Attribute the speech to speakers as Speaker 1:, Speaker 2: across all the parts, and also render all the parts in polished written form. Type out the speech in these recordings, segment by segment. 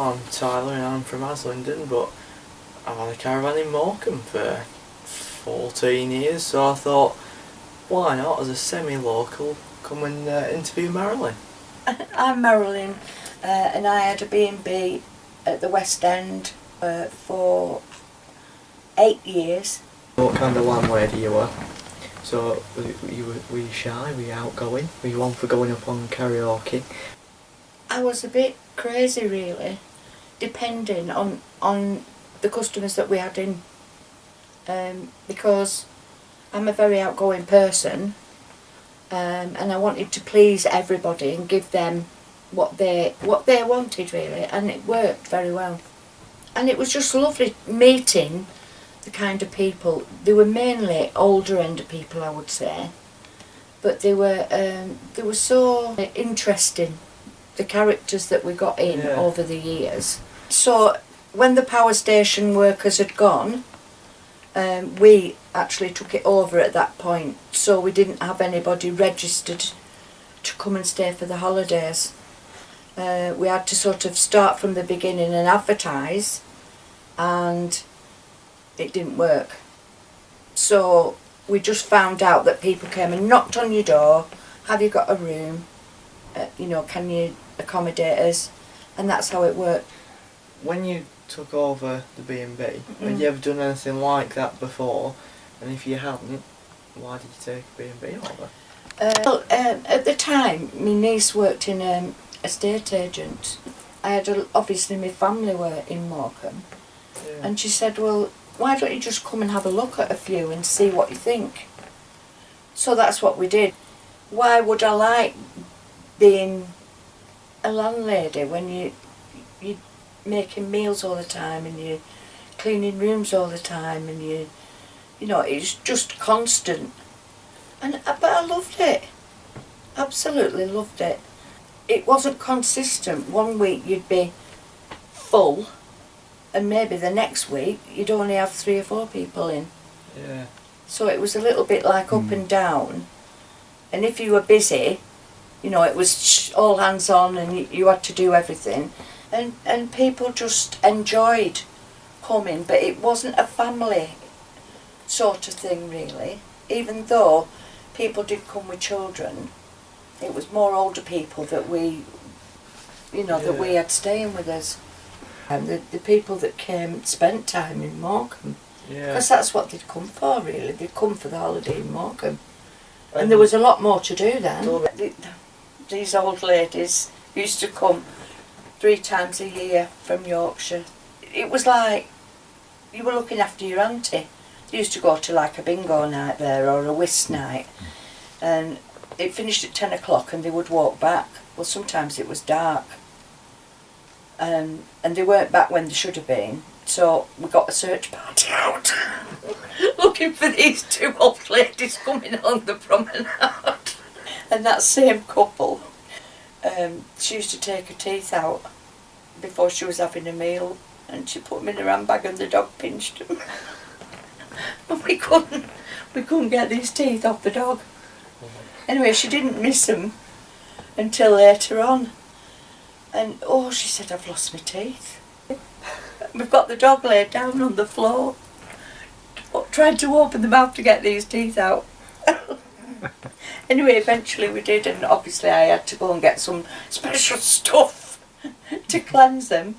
Speaker 1: I'm Tyler and I'm from Aslington, but I've had a caravan in Morecambe for 14 years, so I thought, why not, as a semi-local, come and interview Marilyn.
Speaker 2: I'm Marilyn, and I had a B&B at the West End for 8 years.
Speaker 1: What kind of landlady you were? So, were you shy, were you outgoing, were you one for going up on karaoke?
Speaker 2: I was a bit crazy really, depending on the customers that we had in, because I'm a very outgoing person, and I wanted to please everybody and give them what they wanted really, and it worked very well. And it was just lovely meeting the kind of people. They were mainly older end of people, I would say, but they were so interesting, the characters that we got in over the years. So when the power station workers had gone, we actually took it over at that point, so we didn't have anybody registered to come and stay for the holidays. We had to sort of start from the beginning and advertise, and it didn't work. So we just found out that people came and knocked on your door, have you got a room, can you accommodate us, and that's how it worked.
Speaker 1: When you took over the B&B, had you ever done anything like that before? And if you hadn't, why did you take B&B over?
Speaker 2: At the time, my niece worked in a estate agent. I had obviously my family were in Morecambe, and she said, well, why don't you just come and have a look at a few and see what you think? So that's what we did. Why would I like being a landlady when you're making meals all the time and you're cleaning rooms all the time and it's just constant. But I loved it. Absolutely loved it. It wasn't consistent. One week you'd be full, and maybe the next week you'd only have 3 or 4 people in.
Speaker 1: Yeah.
Speaker 2: So it was a little bit like up and down. And if you were busy, it was all hands on and you had to do everything. And people just enjoyed coming, but it wasn't a family sort of thing really. Even though people did come with children, it was more older people that we had staying with us. And the people that came spent time in Morecambe, because that's what they'd come for really. They'd come for the holiday in Morecambe, and there was a lot more to do then. These old ladies used to come 3 times a year from Yorkshire. It was like you were looking after your auntie. They used to go to like a bingo night there or a whist night, and it finished at 10 o'clock and they would walk back. Well, sometimes it was dark, and they weren't back when they should have been, so we got a search party out looking for these 2 old ladies coming on the promenade. And that same couple, she used to take her teeth out before she was having a meal, and she put them in her handbag and the dog pinched them. And we couldn't get these teeth off the dog. Anyway, she didn't miss them until later on. And she said, I've lost my teeth. We've got the dog laid down on the floor, trying to open the mouth to get these teeth out. Anyway, eventually we did, and obviously I had to go and get some special stuff to cleanse them.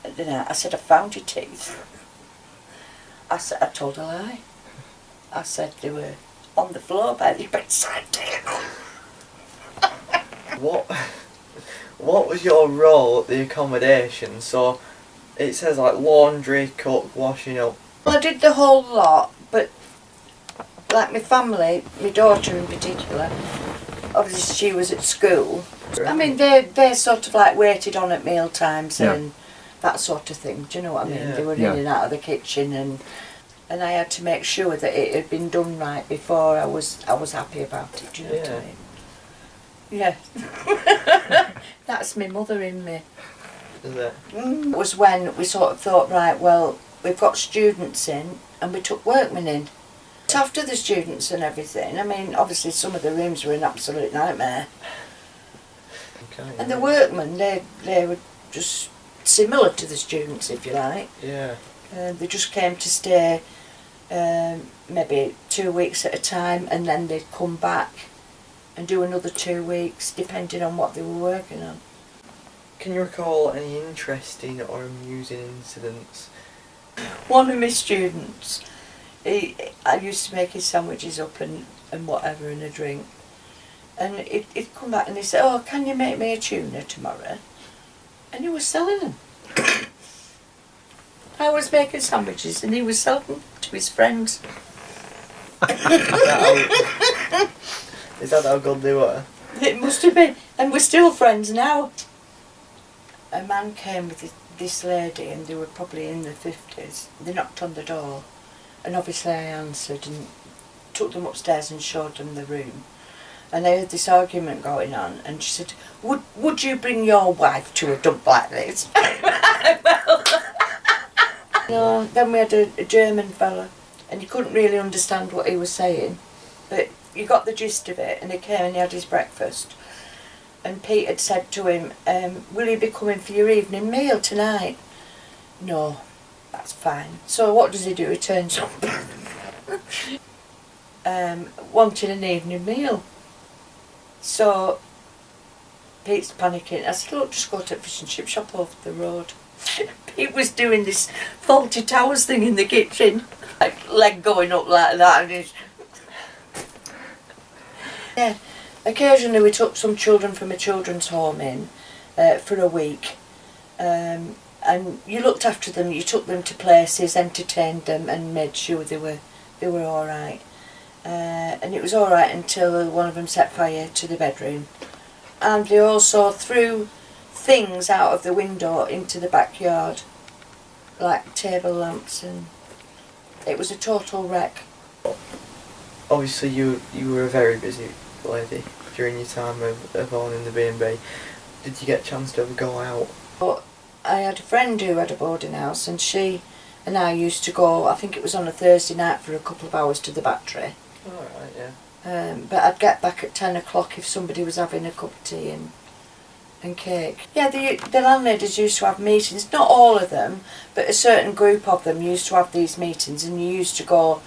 Speaker 2: And then I said, I found your teeth. I told a lie. I said they were on the floor by the bedside table.
Speaker 1: What was your role at the accommodation? So it says like laundry, cook, washing up.
Speaker 2: Well, I did the whole lot, but like my family, my daughter in particular, obviously she was at school. I mean, they sort of like waited on at meal times and that sort of thing. Do you know what I mean? They were in and out of the kitchen, and I had to make sure that it had been done right before I was happy about it. Do you know what I mean? Yeah. That's my mother in me.
Speaker 1: Is it?
Speaker 2: It was when we sort of thought, right, well, we've got students in, and we took workmen in. After the students and everything, I mean, obviously some of the rooms were an absolute nightmare. Okay, and the workmen, they were just similar to the students, if you like.
Speaker 1: Yeah.
Speaker 2: They just came to stay maybe 2 weeks at a time, and then they'd come back and do another 2 weeks, depending on what they were working on.
Speaker 1: Can you recall any interesting or amusing incidents?
Speaker 2: One of my students, I used to make his sandwiches up and whatever, and a drink. And he'd come back and he said, "Oh, can you make me a tuna tomorrow?" And he was selling them. I was making sandwiches and he was selling them to his friends.
Speaker 1: Is that how good they were?
Speaker 2: It must have been. And we're still friends now. A man came with this lady, and they were probably in their 50s. They knocked on the door, and obviously I answered and took them upstairs and showed them the room. And they had this argument going on, and she said, would you bring your wife to a dump like this? No, then we had a German fella, and you couldn't really understand what he was saying, but you got the gist of it, and he came and he had his breakfast. And Pete had said to him, "Will you be coming for your evening meal tonight?" "No, that's fine." So what does he do? He turns up wanting an evening meal. So Pete's panicking. I said, "Look, just go to a fish and chip shop over the road." Pete was doing this faulty towers thing in the kitchen, like leg going up like that, and he's yeah. Occasionally we took some children from a children's home in for a week, and you looked after them. You took them to places, entertained them, and made sure they were all right. And it was all right until one of them set fire to the bedroom, and they also threw things out of the window into the backyard, like table lamps, and it was a total wreck.
Speaker 1: Obviously, you were a very busy lady during your time of owning the B&B. Did you get a chance to ever go out?
Speaker 2: But I had a friend who had a boarding house, and she and I used to go, I think it was on a Thursday night, for a couple of hours to the Battery.
Speaker 1: Alright, yeah.
Speaker 2: But I'd get back at 10 o'clock if somebody was having a cup of tea and cake. Yeah, the landladies used to have meetings, not all of them, but a certain group of them used to have these meetings, and you used to go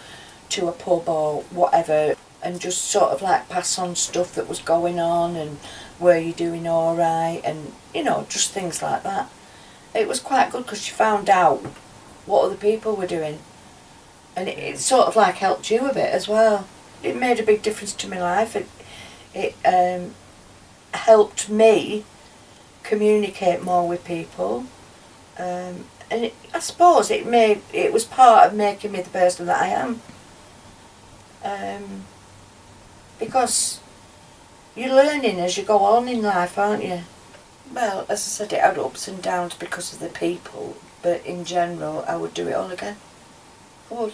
Speaker 2: to a pub or whatever and just sort of like pass on stuff that was going on, and were you doing alright, and you know, just things like that. It was quite good because you found out what other people were doing, and it sort of like helped you a bit as well. It made a big difference to my life. It helped me communicate more with people, and I suppose it was part of making me the person that I am. Because you're learning as you go on in life, aren't you? Well, as I said, it had ups and downs because of the people, but in general I would do it all again. I would.